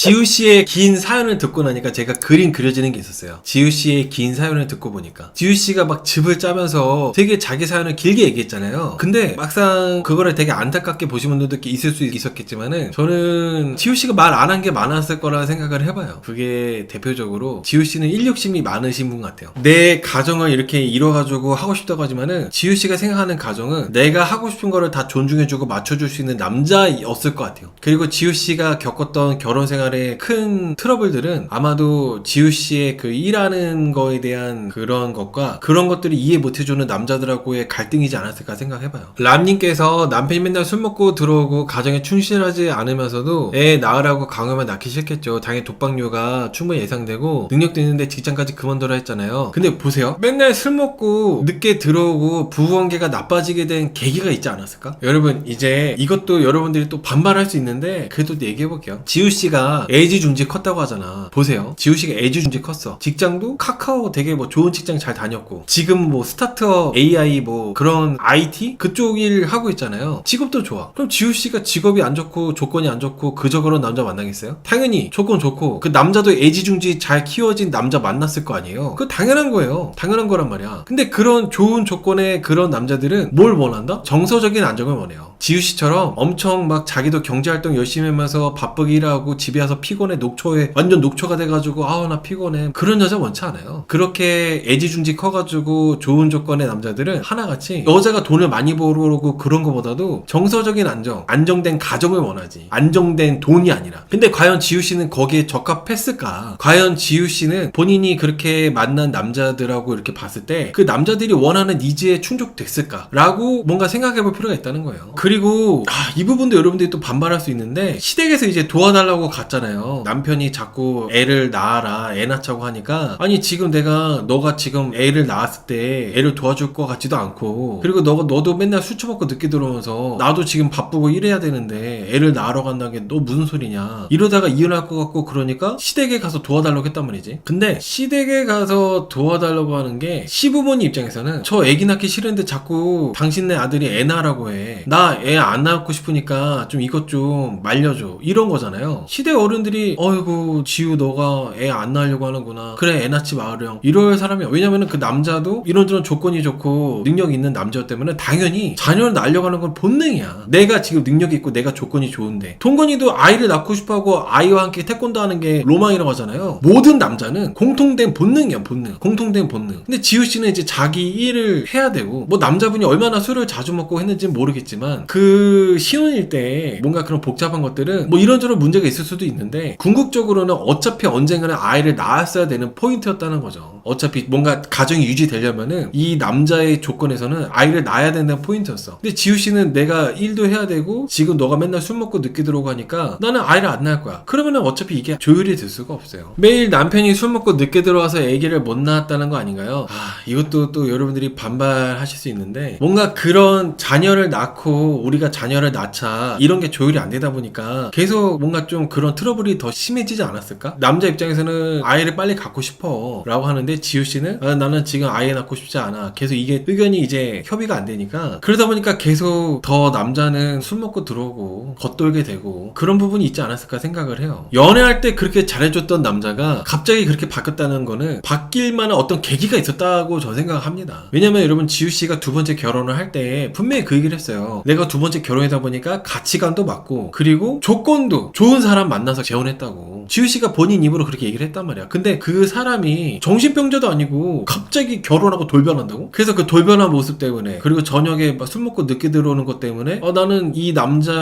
지우 씨의 긴 사연을 듣고 나니까 제가 그림 그려지는 게 있었어요. 지우 씨의 긴 사연을 듣고 보니까 지우 씨가 막 즙을 짜면서 되게 자기 사연을 길게 얘기했잖아요. 근데 막상 그거를 되게 안타깝게 보신 분들도 있을 수 있었겠지만은 저는 지우 씨가 말 안 한 게 많았을 거라 생각을 해봐요. 그게 대표적으로 지우 씨는 일욕심이 많으신 분 같아요. 내 가정을 이렇게 이뤄가지고 하고 싶다고 하지만은 지우 씨가 생각하는 가정은 내가 하고 싶은 거를 다 존중해주고 맞춰줄 수 있는 남자였을 것 같아요. 그리고 지우 씨가 겪었던 결혼 생활의 큰 트러블들은 아마도 지우 씨의 그 일하는 거에 대한 그런 것과 그런 것들이 이해 못해주는 남자들하고의 갈등이지 않았을까 생각해봐요. 람님께서 남편이 맨날 술 먹고 들어오고 가정에 충실하지 않으면서도 애 낳으라고 강요만 낳기 싫겠죠. 당연히 독박료가 충분히 예상되고 능력도 있는데 직장까지 그만둬라 했잖아요. 근데 보세요. 맨날 술 먹고 늦게 들어오고 부부관계가 나빠지게 된 계기가 있지 않았을까? 여러분 이제 이것도 여러분들이 또 반발할 수 있는데 그래도 얘기해볼게요. 지우씨가 애지중지 컸다고 하잖아. 보세요. 지우씨가 애지중지 컸어. 직장도 카카오 되게 뭐 좋은 직장 잘 다녔고 지금 뭐 스타트업 AI 뭐 그런 IT 그쪽 일 하고 있잖아요. 직업도 좋아. 그럼 지우씨가 직업이 안 좋고 조건이 안 좋고 그저 그런 남자 만나겠어요? 당연히 조건 좋고 그 남자도 애지중지 잘 키워진 남자 만났을 거 아니에요. 그거 당연한 거예요. 당연한 거란 말이야. 근데 그런 좋은 조건의 그런 남자들은 뭘 원한다? 정서적인 안정을 원해요. 지우씨처럼 엄청 막 자기도 경제활동 열심히 하면서 바쁘게 일하고 집에 와서 피곤해 녹초에 완전 녹초가 돼가지고 아우 나 피곤해 그런 여자 원치 않아요. 그렇게 애지중지 커가지고 좋은 조건의 남자들은 하나같이 여자가 돈을 많이 벌어오고 그런 거보다도 정서적인 안정, 안정된 가정을 원하지 안정된 돈이 아니라. 근데 과연 지우씨는 거기에 적합했을까? 과연 지우씨는 본인이 그렇게 만난 남자들하고 이렇게 봤을 때 그 남자들이 원하는 니즈에 충족됐을까? 라고 뭔가 생각해볼 필요가 있다는 거예요. 그리고 이 부분도 여러분들이 또 반발할 수 있는데 시댁에서 이제 도와달라고 갔잖아요. 남편이 자꾸 애를 낳아라 애 낳자고 하니까 아니 지금 너가 지금 애를 낳았을 때 애를 도와줄 것 같지도 않고 그리고 너도 맨날 술 처먹고 늦게 들어오면서 나도 지금 바쁘고 일해야 되는데 애를 낳으러 간다는 게 너 무슨 소리냐 이러다가 이혼할 것 같고 그러니까 시댁에 가서 도와달라고 했단 말이지. 근데 시댁에 가서 도와달라고 하는 게 시부모님 입장에서는 저 애기 낳기 싫은데 자꾸 당신네 아들이 애 낳으라고 해. 나 애 안 낳고 싶으니까 좀 이것 좀 말려줘. 이런 거잖아요. 시댁 어른들이 어이구 지우 너가 애 안 낳으려고 하는구나. 그래 애 낳지 마으렴. 이럴 사람이야. 왜냐면은 그 남자도 이런저런 조건이 좋고 능력 있는 남자 때문에 당연히 자녀를 낳으려고 하는 건 본능이야. 내가 지금 능력이 있고 내가 조건이 좋은데 동건이도 아이를 낳고 싶어하고 아이와 함께 태권도 하는 게 로망이라고 하잖아요. 모든 남자는 공통된 본능이야. 본능. 공통된 본능. 근데 지우씨는 이제 자기 일을 해야 되고 뭐 남자분이 얼마나 술을 자주 먹고 했는지는 모르겠지만 그 신혼일 때 뭔가 그런 복잡한 것들은 뭐 이런저런 문제가 있을 수도 있는데 궁극적으로는 어차피 언젠가는 아이를 낳았어야 되는 포인트였다는 거죠. 어차피 뭔가 가정이 유지되려면은 이 남자의 조건에서는 아이를 낳아야 된다는 포인트였어. 근데 지우씨는 내가 일도 해야 되고 지금 너가 맨날 술 먹고 늦게 들어오고 하니까 나는 아이를 안 낳을 거야. 그러면은 어차피 이게 조율이 될 수가 없어요. 매일 남편이 술 먹고 늦게 들어와서 아기를 못 낳았다는 거 아닌가요? 이것도 또 여러분들이 반발하실 수 있는데 뭔가 그런 자녀를 낳고 우리가 자녀를 낳자 이런 게 조율이 안 되다 보니까 계속 뭔가 좀 그런 트러블이 더 심해지지 않았을까? 남자 입장에서는 아이를 빨리 갖고 싶어 라고 하는데 지우씨는 나는 지금 아이 낳고 싶지 않아. 계속 이게 의견이 이제 협의가 안 되니까 그러다 보니까 계속 더 남자는 술 먹고 들어오고 겉돌게 되고 그런 부분이 있지 않았을까 생각을 해요. 연애할 때 그렇게 잘해줬던 남자가 갑자기 그렇게 바뀌었다는 거는 바뀔 만한 어떤 계기가 있었다고 저는 생각합니다. 왜냐면 여러분 지우씨가 두 번째 결혼을 할 때 분명히 그 얘기를 했어요. 내가 두 번째 결혼하다 보니까 가치관도 맞고 그리고 조건도 좋은 사람 만나서 재혼했다고. 지우씨가 본인 입으로 그렇게 얘기를 했단 말이야. 근데 그 사람이 정신병자도 아니고 갑자기 결혼하고 돌변한다고? 그래서 그 돌변한 모습 때문에 그리고 저녁에 막 술 먹고 늦게 들어오는 것 때문에 나는 이 남자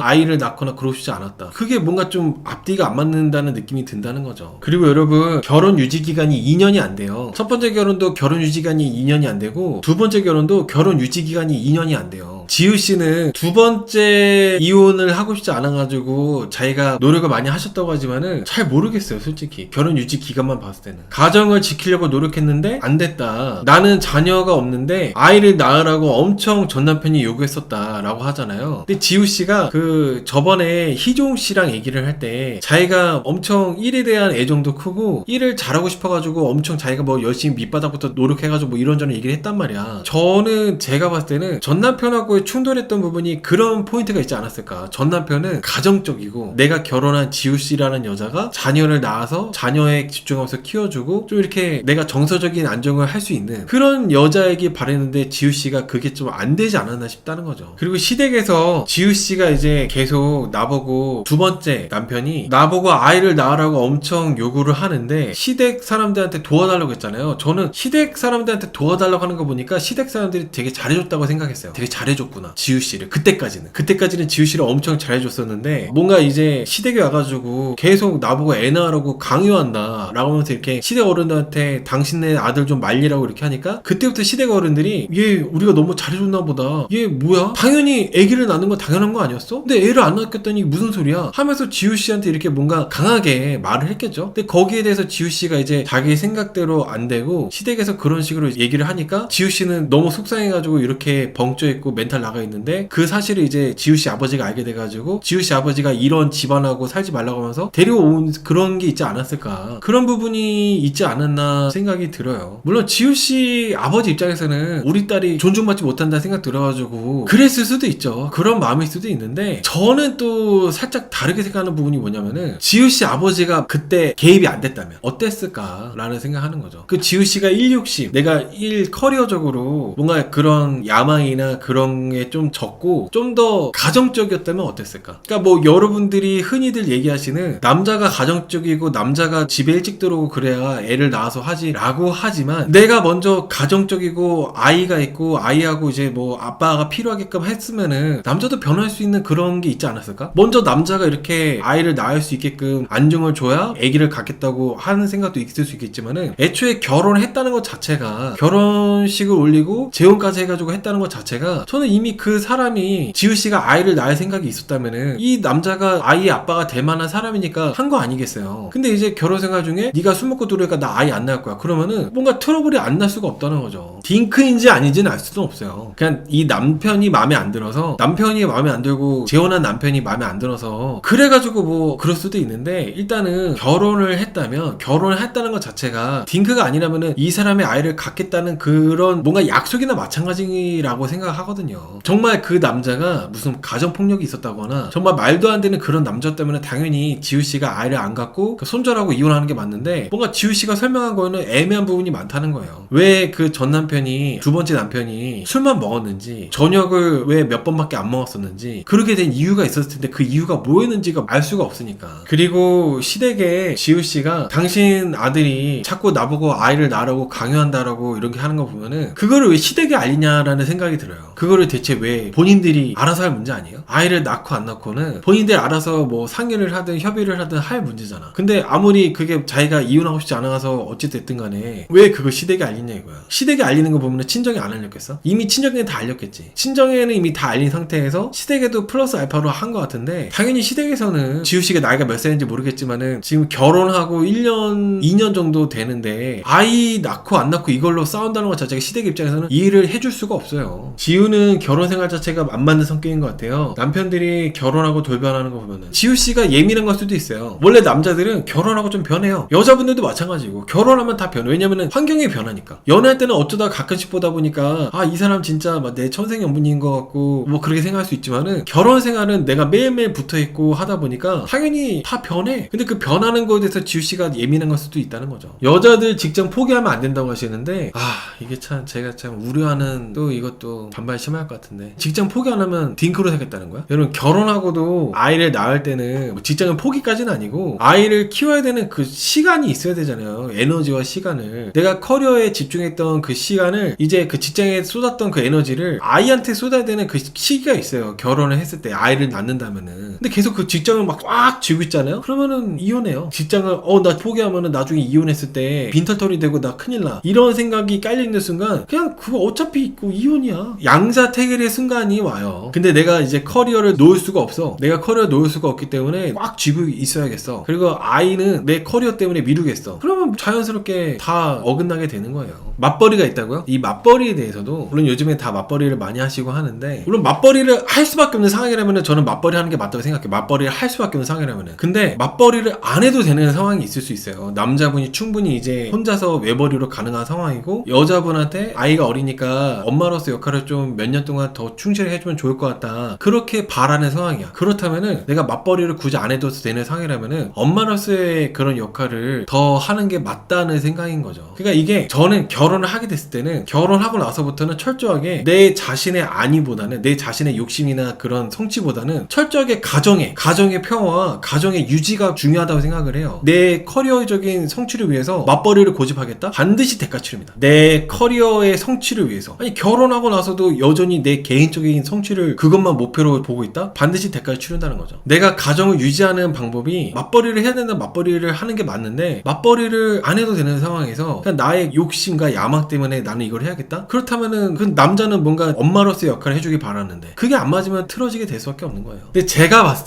아이를 낳거나 그러고 싶지 않았다. 그게 뭔가 좀 앞뒤가 안 맞는다는 느낌이 든다는 거죠. 그리고 여러분 결혼 유지 기간이 2년이 안 돼요. 첫 번째 결혼도 결혼 유지 기간이 2년이 안 되고 두 번째 결혼도 결혼 유지 기간이 2년이 안 돼요. 지우씨는 두 번째 이혼을 하고 싶지 않아가지고 자기가 노력을 많이 하셨다고 하지만은 잘 모르겠어요. 솔직히 결혼 유지 기간만 봤을 때는 가정을 지키려고 노력했는데 안 됐다. 나는 자녀가 없는데 아이를 낳으라고 엄청 전 남편이 요구했었다 라고 하잖아요. 근데 지우씨가 그 저번에 희종씨랑 얘기를 할 때 자기가 엄청 일에 대한 애정도 크고 일을 잘하고 싶어가지고 엄청 자기가 뭐 열심히 밑바닥부터 노력해가지고 뭐 이런저런 얘기를 했단 말이야. 저는 제가 봤을 때는 전 남편하고 결국에 충돌했던 부분이 그런 포인트가 있지 않았을까. 전 남편은 가정적이고 내가 결혼한 지우씨라는 여자가 자녀를 낳아서 자녀에 집중하면서 키워주고 좀 이렇게 내가 정서적인 안정을 할 수 있는 그런 여자에게 바랬는데 지우씨가 그게 좀 안 되지 않았나 싶다는 거죠. 그리고 시댁에서 지우씨가 이제 계속 나보고 두 번째 남편이 나보고 아이를 낳으라고 엄청 요구를 하는데 시댁 사람들한테 도와달라고 했잖아요. 저는 시댁 사람들한테 도와달라고 하는 거 보니까 시댁 사람들이 되게 잘해줬다고 생각했어요. 되게 잘해줬구나 지우씨를. 그때까지는 지우씨를 엄청 잘해줬었는데 뭔가 이제 시댁에 와가지고 계속 나보고 애 낳으라고 강요한다 라고 하면서 이렇게 시댁 어른들한테 당신네 아들 좀 말리라고 이렇게 하니까 그때부터 시댁 어른들이 얘 우리가 너무 잘해줬나 보다, 얘 뭐야, 당연히 애기를 낳는 건 당연한 거 아니었어? 근데 애를 안 낳겠다니 무슨 소리야 하면서 지우씨한테 이렇게 뭔가 강하게 말을 했겠죠. 근데 거기에 대해서 지우씨가 이제 자기 생각대로 안 되고 시댁에서 그런 식으로 얘기를 하니까 지우씨는 너무 속상해가지고 이렇게 벙쪄있고 멘탈 나가 있는데 그 사실을 이제 지우씨 아버지가 알게 돼가지고 지우씨 아버지가 이런 집안하고 살지 말라고 하면서 데려온 그런 게 있지 않았을까, 그런 부분이 있지 않았나 생각이 들어요. 물론 지우씨 아버지 입장에서는 우리 딸이 존중받지 못한다 생각 들어가지고 그랬을 수도 있죠. 그런 마음일 수도 있는데 저는 또 살짝 다르게 생각하는 부분이 뭐냐면은 지우씨 아버지가 그때 개입이 안 됐다면 어땠을까라는 생각하는 거죠. 그 지우씨가 160 내가 1 커리어적으로 뭔가 그런 야망이나 그런 게 좀 적고 좀 더 가정적이었다면 어땠을까. 그러니까 뭐 여러분들이 흔히들 얘기하시는 남자가 가정적이고 남자가 집에 일찍 들어오고 그래야 애를 낳아서 하지 라고 하지만 내가 먼저 가정적이고 아이가 있고 아이하고 이제 뭐 아빠가 필요하게끔 했으면은 남자도 변할 수 있는 그런 게 있지 않았을까? 먼저 남자가 이렇게 아이를 낳을 수 있게끔 안정을 줘야 아기를 갖겠다고 하는 생각도 있을 수 있겠지만은 애초에 결혼했다는 것 자체가, 결혼식을 올리고 재혼까지 해가지고 했다는 것 자체가 저는 이미 그 사람이 지우씨가 아이를 낳을 생각이 있었다면은 이 남자가 아이의 아빠가 될 만한 사람이니까 한 거 아니겠어요. 근데 이제 결혼 생활 중에 네가 술 먹고 들어오니까 나 아이 안 낳을 거야 그러면은 뭔가 트러블이 안 날 수가 없다는 거죠. 딩크인지 아닌지는 알 수는 없어요. 그냥 이 남편이 마음에 안 들어서, 남편이 마음에 안 들고 재혼한 남편이 마음에 안 들어서 그래가지고 뭐 그럴 수도 있는데, 일단은 결혼을 했다면 결혼을 했다는 것 자체가 딩크가 아니라면은 이 사람의 아이를 갖겠다는 그런 뭔가 약속이나 마찬가지라고 생각하거든요. 정말 그 남자가 무슨 가정폭력이 있었다거나 정말 말도 안 되는 그런 남자였다면 당연히 지우씨가 아이를 안 갖고 그 손절하고 이혼하는 게 맞는데, 뭔가 지우씨가 설명한 거에는 애매한 부분이 많다는 거예요. 왜 그 전 남편이, 두 번째 남편이 술만 먹었는지, 저녁을 왜 몇 번밖에 안 먹었었는지, 그렇게 된 이유가 있었을 텐데 그 이유가 뭐였는지가 알 수가 없으니까. 그리고 시댁에 지우씨가 당신 아들이 자꾸 나보고 아이를 낳으라고 강요한다라고 이렇게 하는 거 보면은 그거를 왜 시댁에 알리냐라는 생각이 들어요. 그거를 대체 왜 본인들이 알아서 할 문제 아니에요? 아이를 낳고 안 낳고는 본인들이 알아서 뭐 상의를 하든 협의를 하든 할 문제잖아. 근데 아무리 그게 자기가 이혼하고 싶지 않아서 어찌됐든 간에 왜 그걸 시댁에 알리냐 이거야. 시댁에 알리는 거 보면 친정에 안 알렸겠어? 이미 친정에는 다 알렸겠지. 친정에는 이미 다 알린 상태에서 시댁에도 플러스 알파로 한 것 같은데, 당연히 시댁에서는 지우씨가 나이가 몇 살인지 모르겠지만은 지금 결혼하고 1년 2년 정도 되는데 아이 낳고 안 낳고 이걸로 싸운다는 것 자체가 시댁 입장에서는 이해를 해줄 수가 없어요. 지우는 결혼 생활 자체가 안 맞는 성격인 것 같아요. 남편들이 결혼하고 돌변하는 거 보면은 지우씨가 예민한 걸 수도 있어요. 원래 남자들은 결혼하고 좀 변해요. 여자분들도 마찬가지고 결혼하면 다 변해. 왜냐면은 환경이 변하니까. 연애할 때는 어쩌다 가끔씩 보다 보니까 아, 이 사람 진짜 막 내 천생연분인 것 같고 뭐 그렇게 생각할 수 있지만은 결혼 생활은 내가 매일매일 붙어있고 하다 보니까 당연히 다 변해. 근데 그 변하는 거에 대해서 지우씨가 예민한 걸 수도 있다는 거죠. 여자들 직장 포기하면 안 된다고 하시는데 이게 참 제가 참 우려하는, 또 이것도 반발 심할 것 같은데, 직장 포기 안 하면 딩크로 살겠다는 거야? 여러분, 결혼하고도 아이를 낳을 때는 뭐 직장은 포기까지는 아니고 아이를 키워야 되는 그 시간이 있어야 되잖아요. 에너지와 시간을. 내가 커리어에 집중했던 그 시간을 이제 그 직장에 쏟았던 그 에너지를 아이한테 쏟아야 되는 그 시기가 있어요. 결혼을 했을 때 아이를 낳는다면은. 근데 계속 그 직장을 막 꽉 쥐고 있잖아요. 그러면은 이혼해요. 직장을 나 포기하면은 나중에 이혼했을 때 빈털털이 되고 나 큰일 나, 이런 생각이 깔려있는 순간 그냥 그거 어차피 있고 이혼이야. 양자택일의 순간이 와요. 근데 내가 이제 커리어를 놓을 수가 없어. 내가 커리어 놓을 수가 없기 때문에 꽉 쥐고 있어야겠어. 그리고 아이는 내 커리어 때문에 미루겠어. 그러면 자연스럽게 다 어긋나게 되는 거예요. 맞벌이가 있다고요? 이 맞벌이에 대해서도 물론 요즘에 다 맞벌이를 많이 하시고 하는데 물론 맞벌이를 할 수밖에 없는 상황이라면 저는 맞벌이 하는 게 맞다고 생각해요. 맞벌이를 할 수밖에 없는 상황이라면. 근데 맞벌이를 안 해도 되는 상황이 있을 수 있어요. 남자분이 충분히 이제 혼자서 외벌이로 가능한 상황이고 여자분한테 아이가 어리니까 엄마로서 역할을 좀 몇 년 동안 더 충실히 해주면 좋을 것 같다. 그렇게 바라는 상황이야. 그렇다면은 내가 맞벌이를 굳이 안 해도 되는 상황이라면은 엄마로서의 그런 역할을 더 하는 게 맞다는 생각인 거죠. 그러니까 이게 저는 결혼을 하게 됐을 때는 결혼하고 나서부터는 철저하게 내 자신의 안위보다는 내 자신의 욕심이나 그런 성취보다는 철저하게 가정의 평화와 가정의 유지가 중요하다고 생각을 해요. 내 커리어적인 성취를 위해서 맞벌이를 고집하겠다? 반드시 대가 치릅니다. 내 커리어의 성취를 위해서. 아니 결혼하고 나서도 여전히 내 개인적인 성취를 그것만 목표로 보고 있다? 반드시 대가를 치른다는 거죠. 내가 가정을 유지하는 방법이 맞벌이를 해야 된다 맞벌이를 하는 게 맞는데 맞벌이를 안 해도 되는 상황에서 그냥 나의 욕심과 야망 때문에 나는 이걸 해야겠다? 그렇다면은 그 남자는 뭔가 엄마로서의 역할을 해주길 바라는데 그게 안 맞으면 틀어지게 될 수밖에 없는 거예요. 근데 제가 봤을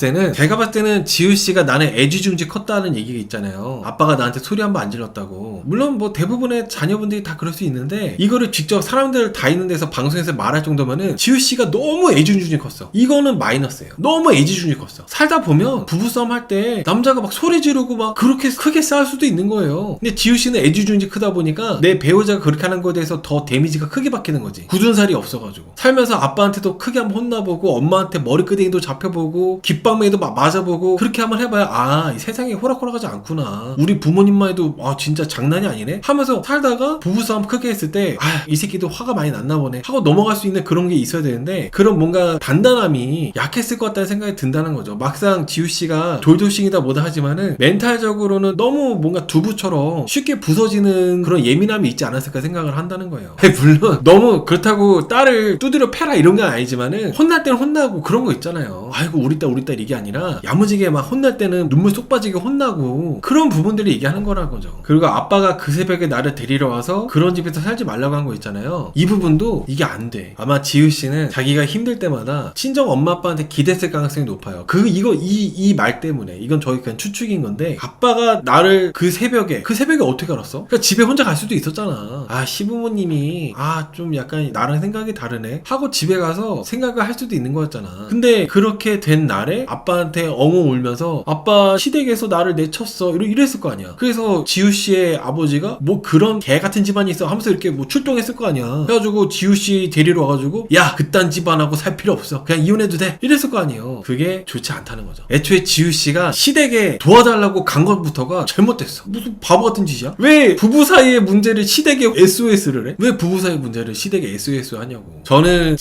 때는 지우씨가 나는 애지중지 컸다는 얘기가 있잖아요. 아빠가 나한테 소리 한 번 안 질렀다고. 물론 뭐 대부분의 자녀분들이 다 그럴 수 있는데 이거를 직접 사람들 다 있는 데서 방송에서 말할 정도면은 지우씨가 너무 애지중지 컸어. 이거는 마이너스예요. 너무 애지중지 컸어. 살다 보면 부부싸움 할 때 남자가 막 소리 지르고 막 그렇게 크게 싸울 수도 있는 거예요. 근데 지우씨는 애지중지 크다 보니까 내 배우자가 그렇게 하는 거에 대해서 더 데미지가 크게 받히는 거지. 굳은 살이 없어가지고 살면서 아빠한테도 크게 한번 혼나보고 엄마한테 머리끄댕이도 잡혀보고 귓방망이도 막 맞아보고 그렇게 한번 해봐야 아, 이 세상이 호락호락하지 않구나. 우리 부모님만 해도 아 진짜 장난이 아니네 하면서 살다가 부부싸움 크게 했을 때 아, 이 새끼도 화가 많이 났나 보네 하고 넘어갈 수 있는 그런 게 있어야 되는데 그런 뭔가 단단함이 약했을 것 같다는 생각이 든다는 거죠. 막상 지우씨가 돌돌싱이다 뭐다 하지만은 멘탈적으로는 너무 뭔가 두부처럼 쉽게 부서지는 그런 예민함이 있지 않았을까 생각을 한다는 거예요. 물론 너무 그렇다고 딸을 두드려 패라 이런 건 아니지만은 혼날 때는 혼나고 그런 거 있잖아요. 아이고 우리 딸 이게 아니라 야무지게 막 혼날 때는 눈물 쏙 빠지게 혼나고 그런 부분들이 얘기하는 거라는 거죠. 그리고 아빠가 그 새벽에 나를 데리러 와서 그런 집에서 살지 말라고 한 거 있잖아요. 이 부분도 이게 안 돼. 아마 지우씨는 자기가 힘들 때마다 친정 엄마 아빠한테 기댔을 가능성이 높아요. 이 말 때문에 이건 저희 그냥 추측인 건데 아빠가 나를 그 새벽에 어떻게 알았어? 그러니까 집에 혼자 갈 수도 있었잖아. 아 시부모님이 좀 약간 나랑 생각이 다르네 하고 집에 가서 생각을 할 수도 있는 거였잖아. 근데 그렇게 된 날에 아빠한테 엉엉 울면서 아빠 시댁에서 나를 내쳤어 이랬을 거 아니야. 그래서 지우씨의 아버지가 뭐 그런 개 같은 집안이 있어 하면서 이렇게 뭐 출동했을 거 아니야. 그래가지고 지우씨 데리러 와가지고 야 그딴 집안하고 살 필요 없어 그냥 이혼해도 돼 이랬을 거 아니에요. 그게 좋지 않다는 거죠. 애초에 지우씨가 시댁에 도와달라고 간 것부터가 잘못됐어. 무슨 바보 같은 짓이야? 왜 부부 사이의 문제를 시댁에 SOS를 해? 왜 부부 사이의 문제를 시댁에 SOS 하냐고. 저는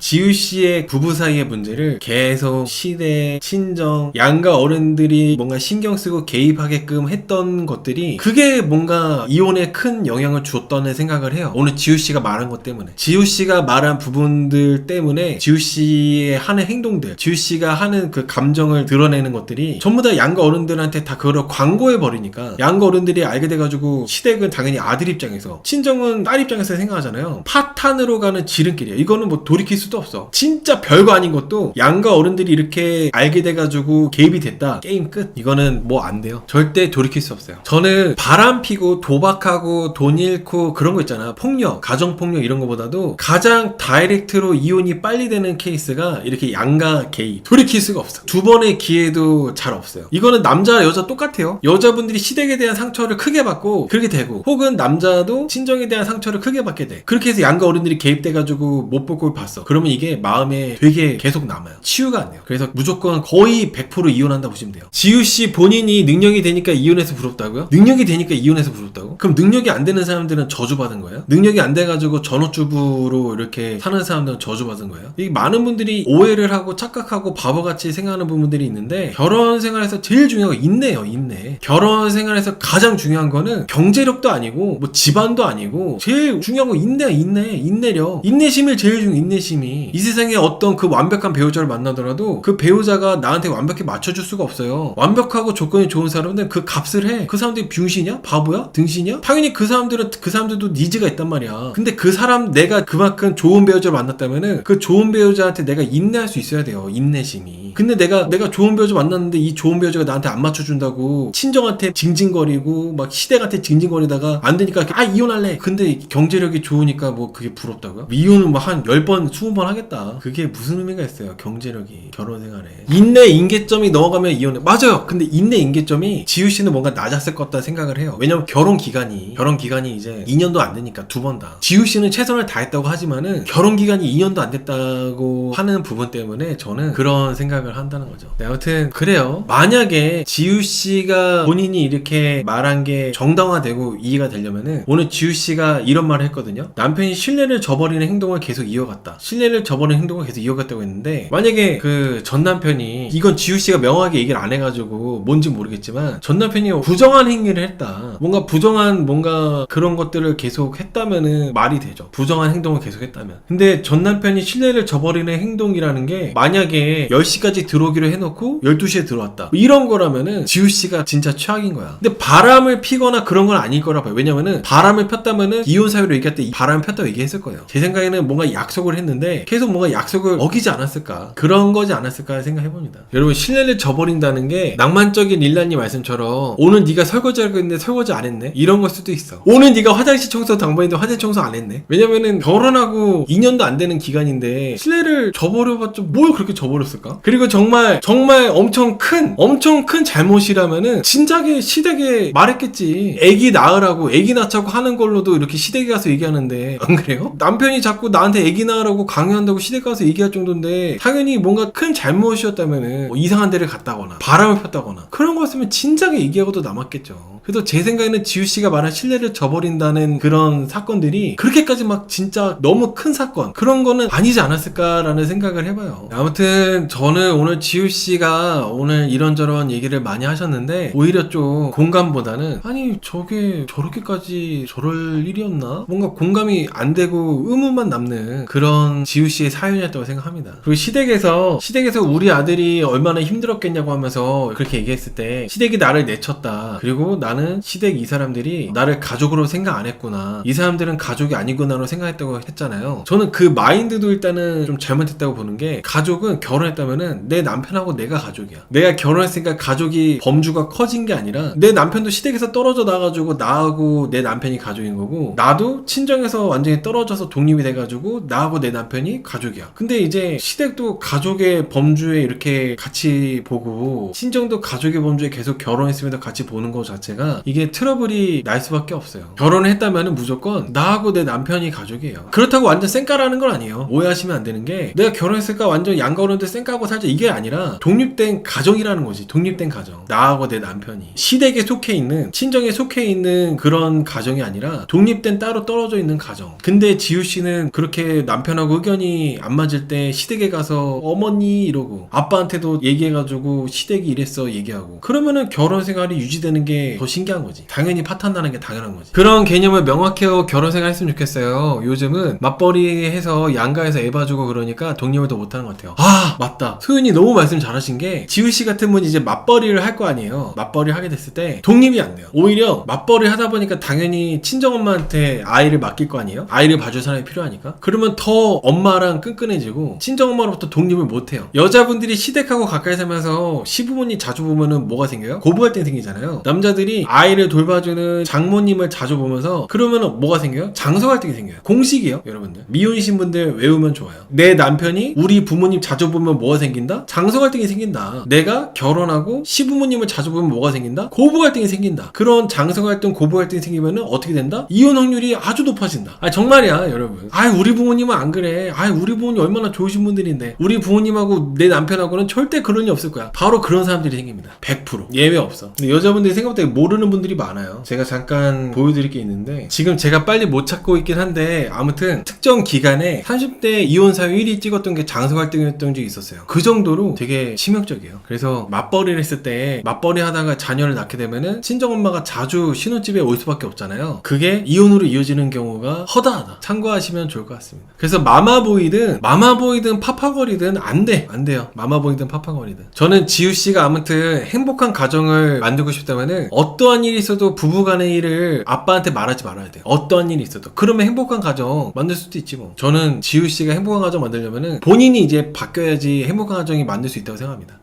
지우씨의 부부 사이의 문제를 계속 시댁, 친정, 양가 어른들이 뭔가 신경 쓰고 개입하게끔 했던 것들이 그게 뭔가 이혼에 큰 영향을 주었다는 생각을 해요. 오늘 지우씨가 말한 것 때문에. 지우씨가 말한 부분들 때문에 지우씨의 하는 행동들, 지우씨가 하는 그 감정을 드러내는 것들이 전부 다 양가 어른들한테 다 그걸 광고해버리니까 양가 어른들이 알게 돼가지고 시댁은 당연히 아들 입장에서 친정은 딸 입장에서 생각하잖아요. 파탄으로 가는 지름길이야. 이거는 뭐 돌이킬 수도 없어. 진짜 별거 아닌 것도 양가 어른들이 이렇게 알게 돼가지고 개입이 됐다. 게임 끝. 이거는 뭐 안 돼요. 절대 돌이킬 수 없어요. 저는 바람 피고 도박하고 돈 잃고 그런 거 있잖아. 폭력, 가정폭력 이런 거보다도 가장 다이렉트로 이혼이 빨리 되는 케이스가 이렇게 양가 개입. 돌이킬 수가 없어. 두 번의 기회도 잘 없어요. 이거는 남자 여자 똑같아요. 여자분들이 시댁에 대한 상처를 크게 받고 그렇게 되고 혹은 남자도 친정에 대한 상처를 크게 받게 돼. 그렇게 해서 양가 어른들이 개입돼가지고 못 볼 걸 봤어. 그러면 이게 마음에 되게 계속 남아요. 치유가 안 돼요. 그래서 무조건 거의 100% 이혼한다 보시면 돼요. 지우씨 본인이 능력이 되니까 이혼해서 부럽다고요? 능력이 되니까 이혼해서 부럽다고? 그럼 능력이 안 되는 사람들은 저주받은 거예요? 능력이 안 돼가지고 전업주부로 이렇게 사는 사람들은 저주받은 거예요? 이 많은 분들이 오해를 하고 착각하고 바보같이 생각하는 부분들이 있는데 결혼 생활에서 제일 중요한 거 인내예요. 인내. 결혼 생활에서 가장 중요한 거는 경제력도 아니고 뭐 집안도 아니고 제일 중요한 거 인내야. 인내력. 인내심이 제일 중요해. 인내심이. 이 세상에 어떤 그 완벽한 배우자를 만나더라도 그 배우자가 나한테 완벽히 맞춰줄 수가 없어요. 완벽하고 조건이 좋은 사람은 그 값을 해. 그 사람들이 병신이야? 바보야? 등신이야? 당연히 그 사람들도 니즈가 있단 말이야. 근데 그 사람 내가 그만큼 좋은 배우자를 만났다면은 그 좋은 배우자한테 내가 인내할 수 있어야 돼요. 인내심이. 근데 내가 좋은 배우자 만났는데 이 좋은 배우자가 나한테 안 맞춰준다고 친정한테 징징거리고 막 시댁한테 징징거리다가 안 되니까 이혼할래. 근데 경제력이 좋으니까 뭐 그게 부럽다고요? 이혼은 뭐 한 10번 20번 하겠다. 그게 무슨 의미가 있어요? 경제력이 결혼 생활에. 인내 인계점이 넘어가면 이혼해. 맞아요. 근데 인내 인계점이 지우씨는 뭔가 낮았을 것 같다 생각을 해요. 왜냐면 결혼 기간이 이제 2년도 안 되니까 2번 다. 지우씨는 최선을 다했다고 하지만은 결혼 기간이 2년도 안 됐다고 하는 부분 때문에 저는 그런 생각을 한다는 거죠. 네, 아무튼 그래요. 만약에 지우씨가 본인이 이렇게 말한 게 정당화되고 이해가 되려면은 오늘 지우씨가 이런 말을 했거든요. 남편이 신뢰를 저버리는 행동을 계속 이어갔다. 신뢰를 저버리는 행동을 계속 이어갔다고 했는데 만약에 그 전 남편이 이건 지우씨가 명확하게 얘기를 안 해가지고 뭔지 모르겠지만 전 남편이 부정한 행위를 했다. 뭔가 부정한 뭔가 그런 것들을 계속 했다면은 말이 되죠. 부정한 행동을 계속 했다면. 근데 전 남편이 신뢰를 저버리는 행동이라는 게 만약에 10시까지 들어오기로 해놓고 12시에 들어왔다. 이런 거라면은 지우씨가 진짜 최악인 거야. 근데 바람을 피거나 그런 건 아닐 거라 봐요. 왜냐면은 바람을 폈다면은 이혼 사유로 얘기할 때 바람을 폈다고 얘기했을 거예요. 제 생각에는 뭔가 약속을 했는데 계속 뭔가 약속을 어기지 않았을까. 그런 거지 않았을까 생각해봅니다. 여러분 신뢰를 저버린다는 게 낭만적인 릴라님 말씀처럼 오늘 네가 설거지하고 있는데 설거지 안 했네? 이런 걸 수도 있어. 오늘 네가 화장실 청소 당번인데 화장실 청소 안 했네? 왜냐면은 결혼하고 2년도 안 되는 기간인데 신뢰를 저버려봤자 뭘 그렇게 저버렸을까? 그리고 정말 엄청 큰 잘못이라면은 진작에 시댁에 말했겠지. 애기 낳으라고 애기 낳자고 하는 걸로도 이렇게 시댁에 가서 얘기하는데 안 그래요? 남편이 자꾸 나한테 애기 낳으라고 강요한다고 시댁 가서 얘기할 정도인데 당연히 뭔가 큰 잘못이었다면은 뭐 이상한 데를 갔다거나 바람을 폈다거나 그런 거였으면 진작에 얘기하고도 남았겠죠. 그래서 제 생각에는 지우씨가 말한 신뢰를 저버린다는 그런 사건들이 그렇게까지 막 진짜 너무 큰 사건 그런 거는 아니지 않았을까라는 생각을 해봐요. 아무튼 저는 오늘 지우씨가 오늘 이런저런 얘기를 많이 하셨는데 오히려 좀 공감보다는 아니 저게 저렇게까지 저럴 일이었나? 뭔가 공감이 안 되고 의문만 남는 그런 지우씨의 사연이었다고 생각합니다. 그리고 시댁에서 우리 아들이 얼마나 힘들었겠냐고 하면서 그렇게 얘기했을 때 시댁이 나를 내쳤다. 그리고 나는 시댁 이 사람들이 나를 가족으로 생각 안 했구나. 이 사람들은 가족이 아니구나로 생각했다고 했잖아요. 저는 그 마인드도 일단은 좀 잘못했다고 보는 게 가족은 결혼했다면은 내 남편하고 내가 가족이야. 내가 결혼했으니까 가족이 범주가 커진 게 아니라 내 남편도 시댁에서 떨어져 나가지고 나하고 내 남편이 가족인 거고 나도 친정에서 완전히 떨어져서 독립이 돼가지고 나하고 내 남편이 가족이야. 근데 이제 시댁도 가족의 범주에 이렇게 같이 보고 친정도 가족의 범주에 계속 결혼했으면서 같이 보는 것 자체가 이게 트러블이 날 수밖에 없어요. 결혼을 했다면 무조건 나하고 내 남편이 가족이에요. 그렇다고 완전 쌩까라는 건 아니에요. 오해하시면 안 되는 게 내가 결혼했으니까 완전 양가오는데 쌩까고 살자 이게 아니라 독립된 가정이라는 거지. 독립된 가정. 나하고 내 남편이 시댁에 속해 있는 친정에 속해 있는 그런 가정이 아니라 독립된 따로 떨어져 있는 가정. 근데 지우씨는 그렇게 남편하고 의견이 안 맞을 때 시댁에 가서 어머니 이러고 아빠한테도 얘기해가지고 시댁이 이랬어 얘기하고 그러면은 결혼 생활이 유지되는 게 더 신기한 거지. 당연히 파탄나는 게 당연한 거지. 그런 개념을 명확히 하고 결혼 생활 했으면 좋겠어요. 요즘은 맞벌이 해서 양가에서 애 봐주고 그러니까 독립을 더 못하는 것 같아요. 아 맞다. 소윤이 너무 말씀 잘하신 게 지우씨 같은 분이 이제 맞벌이를 할 거 아니에요. 맞벌이를 하게 됐을 때 독립이 안 돼요. 오히려 맞벌이 하다 보니까 당연히 친정엄마한테 아이를 맡길 거 아니에요. 아이를 봐줄 사람이 필요하니까. 그러면 더 엄마랑 끈끈해지고 친정엄마로부터 독립을 못해요. 여자분들이 시댁하고 가까이 살면서 시부모님 자주 보면은 뭐가 생겨요? 고부갈등 생기잖아요. 남자들이 아이를 돌봐주는 장모님을 자주 보면서 그러면은 뭐가 생겨요? 장서갈등이 생겨요. 공식이에요 여러분들. 미혼이신 분들 외우면 좋아요. 내 남편이 우리 부모님 자주 보면 뭐가 생긴다? 장서갈등이 생긴다. 내가 결혼하고 시부모님을 자주 보면 뭐가 생긴다? 고부갈등이 생긴다. 그런 장서갈등 고부갈등이 생기면은 어떻게 된다? 이혼 확률이 아주 높아진다. 아 정말이야 여러분. 아 우리 부모님은 안 그래. 아 우리 부모님 얼마나 좋으신 분들인데 우리 부모님하고 내 남편하고는 절대 그런 일 없을 거야. 바로 그런 사람들이 생깁니다. 100% 예외 없어. 근데 여자분들이 생각보다 모르는 분들이 많아요. 제가 잠깐 보여드릴 게 있는데 지금 제가 빨리 못 찾고 있긴 한데 아무튼 특정 기간에 30대 이혼 사유 1위 찍었던 게 장서갈등이었던 적이 있었어요. 그 정도로 되게 치명적이에요. 그래서 맞벌이를 했을 때 맞벌이 하다가 자녀를 낳게 되면은 친정엄마가 자주 신혼집에 올 수밖에 없잖아요. 그게 이혼으로 이어지는 경우가 허다하다. 참고하시면 좋을 것 같습니다. 그래서 마마보이든 파파거리든 안 돼요. 마마보이든 파파거리든. 저는 지우씨가 아무튼 행복한 가정을 만들고 싶다면은 어떠한 일이 있어도 부부간의 일을 아빠한테 말하지 말아야 돼요. 어떠한 일이 있어도. 그러면 행복한 가정 만들 수도 있지 뭐. 저는 지우씨가 행복한 가정 만들려면은 본인이 이제 바뀌어야지 행복한 가정이 만들 수 있다고 생각합니다.